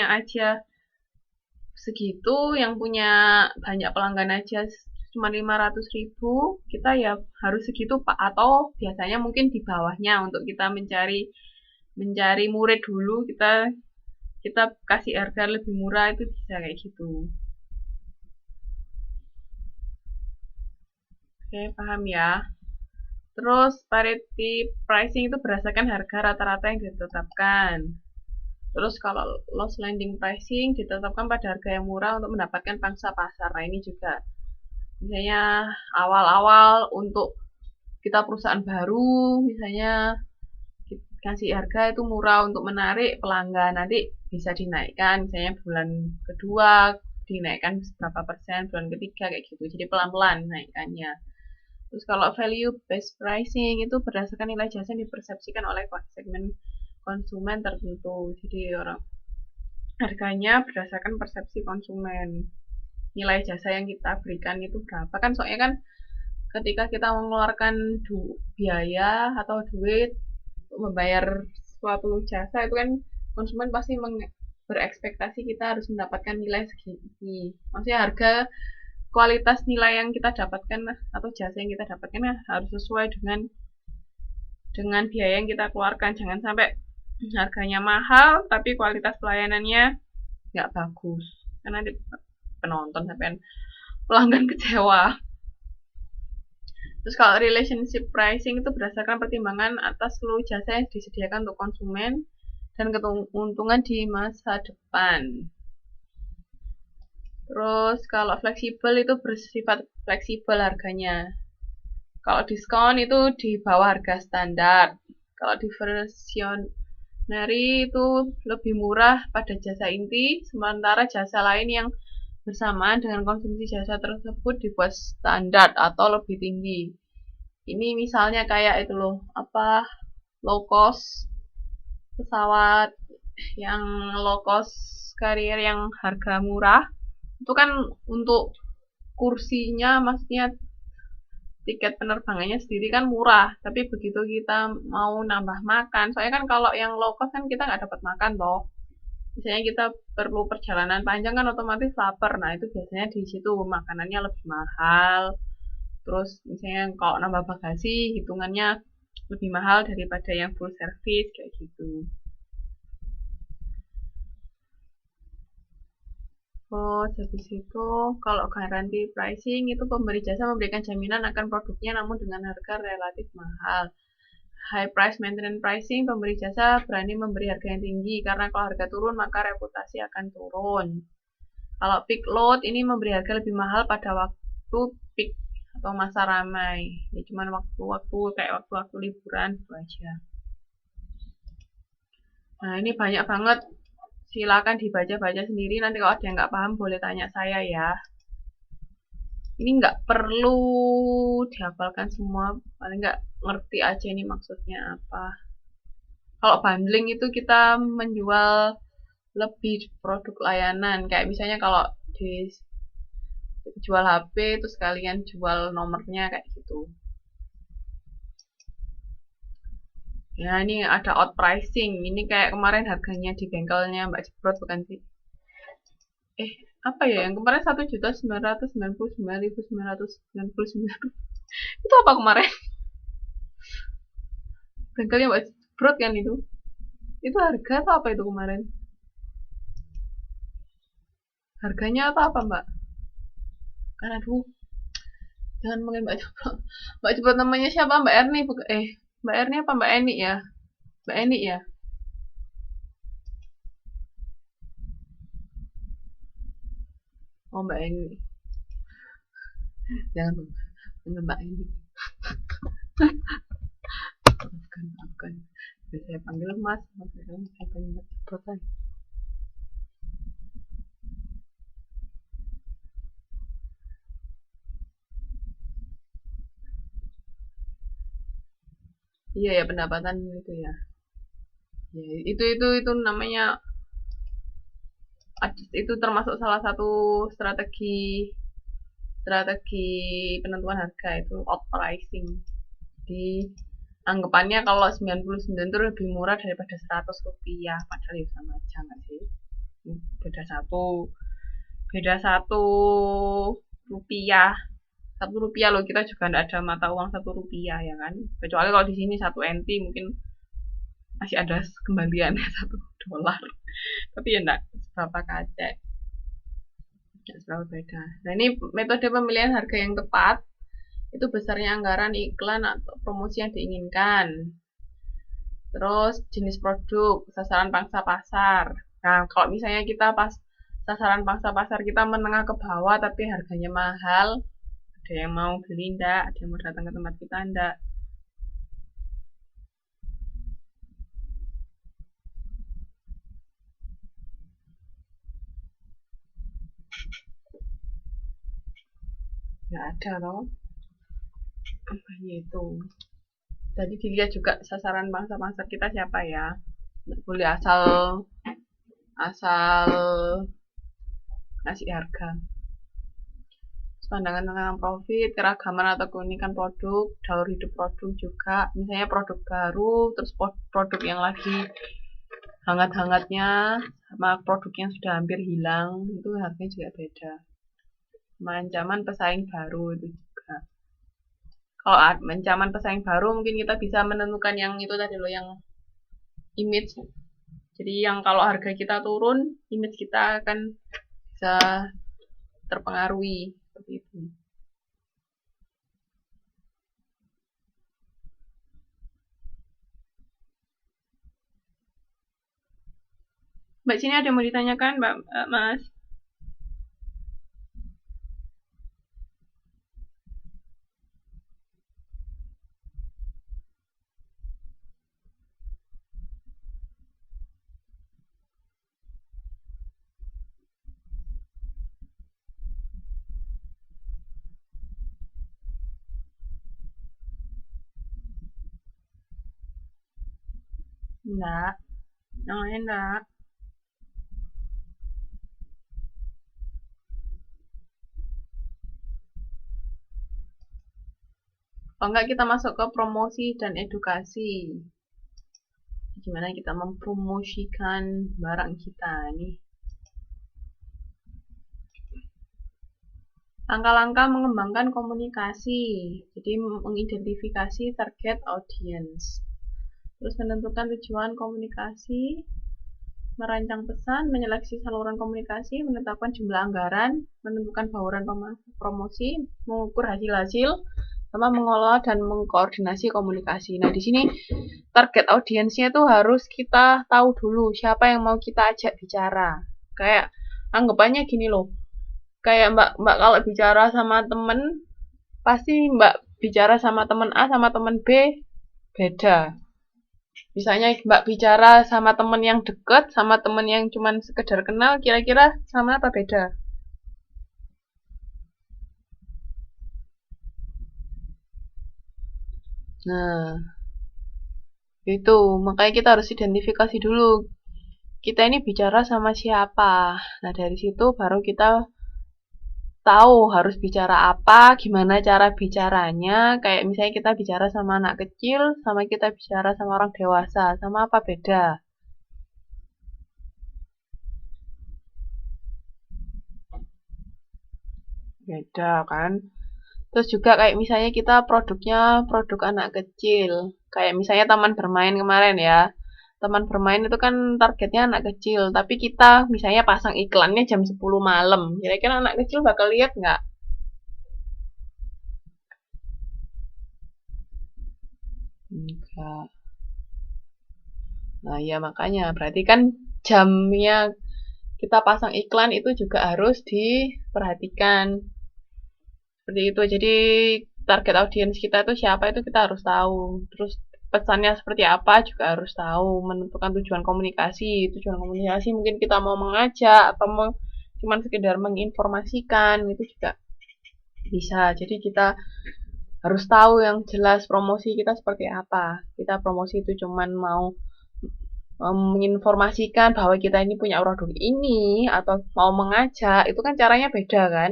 aja segitu, yang punya banyak pelanggan aja cuma 500.000, kita ya harus segitu Pak, atau biasanya mungkin di bawahnya untuk kita mencari murid dulu, kita kita kasih harga lebih murah, itu bisa kayak gitu. Oke, paham ya. Terus parity pricing itu berdasarkan harga rata-rata yang ditetapkan. Terus kalau loss landing pricing ditetapkan pada harga yang murah untuk mendapatkan pangsa pasar. Nah, ini juga misalnya awal-awal untuk kita perusahaan baru, misalnya kasih harga itu murah untuk menarik pelanggan, nanti bisa dinaikkan, misalnya bulan kedua dinaikkan berapa persen, bulan ketiga kayak gitu, jadi pelan-pelan naikkannya. Terus kalau value based pricing itu berdasarkan nilai jasa yang dipersepsikan oleh segmen konsumen tertentu, jadi orang harganya berdasarkan persepsi konsumen, nilai jasa yang kita berikan itu berapa, kan soalnya kan ketika kita mengeluarkan biaya atau duit untuk membayar suatu jasa, itu kan konsumen pasti berekspektasi kita harus mendapatkan nilai segini, maksudnya harga kualitas nilai yang kita dapatkan atau jasa yang kita dapatkan harus sesuai dengan biaya yang kita keluarkan. Jangan sampai harganya mahal tapi kualitas pelayanannya nggak bagus, karena nanti penonton sampai pelanggan kecewa. Terus kalau relationship pricing itu berdasarkan pertimbangan atas seluruh jasa yang disediakan untuk konsumen dan keuntungan di masa depan. Terus kalau fleksibel itu bersifat fleksibel harganya. Kalau diskon itu di bawah harga standar. Kalau diversionary itu lebih murah pada jasa inti, sementara jasa lain yang bersamaan dengan konsumsi jasa tersebut dibuat standar atau lebih tinggi. Ini misalnya kayak itu loh, low cost pesawat, yang low cost carrier yang harga murah itu kan untuk kursinya, maksudnya tiket penerbangannya sendiri kan murah, tapi begitu kita mau nambah makan, soalnya kan kalau yang low cost kan kita nggak dapat makan toh, misalnya kita perlu perjalanan panjang kan otomatis lapar, nah itu biasanya di situ makanannya lebih mahal. Terus misalnya kalau nambah bagasi hitungannya lebih mahal daripada yang full service kayak gitu. Habis itu kalau garansi pricing itu pemberi jasa memberikan jaminan akan produknya namun dengan harga relatif mahal. High price maintenance pricing, pemberi jasa berani memberi harga yang tinggi karena kalau harga turun maka reputasi akan turun. Kalau peak load ini memberi harga lebih mahal pada waktu peak atau masa ramai. Ya cuman waktu-waktu kayak waktu-waktu liburan itu aja. Nah, ini banyak banget. Silakan dibaca-baca sendiri. Nanti kalau ada yang nggak paham boleh tanya saya ya. Ini nggak perlu dihafalkan semua, paling nggak ngerti aja ini maksudnya apa. Kalau bundling itu kita menjual lebih produk layanan, kayak misalnya kalau di jual HP terus kalian jual nomornya kayak gitu. Ya, ini ada out pricing. Ini kayak kemarin harganya di bengkelnya Mbak Jebrot bukan sih? Apa ya yang kemarin 1.999.999. Itu apa kemarin? Bengkelnya Mbak Jebrot kan itu? Itu harga atau apa itu kemarin? Harganya atau apa Mbak? Kan aduh, jangan mungkin Mbak Jebrot. Mbak Jebrot namanya siapa? Mbak Erni? Mbak Erni apa Mbak Eni ya? Mbak Eni ya? Oh Mbak Eni. Jangan Mbak Eni. Maafkan. Saya panggil Mas. Saya panggil Mbak Jebrot lagi. Iya ya, pendapatan itu ya. Ya, itu namanya, itu termasuk salah satu strategi strategi penentuan harga, itu out pricing. Jadi anggapannya kalau 99 itu lebih murah daripada 100 rupiah, padahal ya sama aja nggak sih? beda satu rupiah. 1 rupiah loh, kita juga tidak ada mata uang 1 rupiah ya kan, kecuali kalau di sini 1 NT mungkin masih ada kembaliannya 1 dolar, tapi ya enggak seberapa kacek, enggak seberapa beda. Nah ini metode pemilihan harga yang tepat itu besarnya anggaran iklan atau promosi yang diinginkan, terus jenis produk, sasaran pangsa pasar. Nah kalau misalnya kita pas sasaran pangsa pasar kita menengah ke bawah tapi harganya mahal, ada yang mau beli enggak, ada yang mau datang ke tempat kita enggak. Enggak ada loh. Apa itu? Tadi dilihat juga sasaran pangsa pasar kita siapa ya. Nggak boleh asal ngasih harga. Pandangan tentang profit, keragaman atau keunikan produk, daur hidup produk juga. Misalnya produk baru, terus produk yang lagi hangat-hangatnya, sama produk yang sudah hampir hilang, itu harganya juga beda. Ancaman pesaing baru itu juga. Kalau ancaman pesaing baru mungkin kita bisa menentukan yang itu tadi loh, yang image. Jadi yang kalau harga kita turun, image kita akan bisa terpengaruhi seperti itu. Mbak, sini ada yang mau ditanyakan, Mbak, Mas? Enggak, yang lain enggak. Kalau enggak kita masuk ke promosi dan edukasi. Gimana kita mempromosikan barang kita nih. Langkah-langkah mengembangkan komunikasi. Jadi mengidentifikasi target audience. Terus menentukan tujuan komunikasi, merancang pesan, menyeleksi saluran komunikasi, menetapkan jumlah anggaran, menentukan bauran promosi, mengukur hasil-hasil, sama mengelola dan mengkoordinasi komunikasi. Nah, di sini target audiensnya itu harus kita tahu dulu siapa yang mau kita ajak bicara. Kayak anggapannya gini loh, kayak mbak kalau bicara sama temen, pasti mbak bicara sama temen A sama temen B beda. Misalnya mbak bicara sama temen yang deket sama temen yang cuman sekedar kenal, kira-kira sama apa beda? Nah, itu makanya kita harus identifikasi dulu kita ini bicara sama siapa. Nah, dari situ baru kita tahu harus bicara apa, gimana cara bicaranya. Kayak misalnya kita bicara sama anak kecil, sama kita bicara sama orang dewasa, sama apa beda? Beda kan? Terus juga kayak misalnya kita produknya produk anak kecil. Kayak misalnya taman bermain kemarin ya. Taman bermain itu kan targetnya anak kecil, tapi kita misalnya pasang iklannya jam 10 malam. Kira-kira anak kecil bakal lihat nggak? Enggak. Nah, ya makanya berarti kan jamnya kita pasang iklan itu juga harus diperhatikan. Seperti itu. Jadi target audiens kita itu siapa itu kita harus tahu. Terus pesannya seperti apa juga harus tahu. Menentukan tujuan komunikasi. Tujuan komunikasi mungkin kita mau mengajak atau mau cuman sekedar menginformasikan itu juga bisa. Jadi kita harus tahu yang jelas promosi kita seperti apa. Kita promosi itu cuman mau menginformasikan bahwa kita ini punya produk ini atau mau mengajak, itu kan caranya beda kan.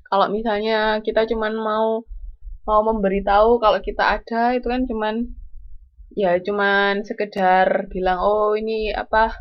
Kalau misalnya kita cuman mau memberitahu kalau kita ada, itu kan cuman sekedar bilang oh ini apa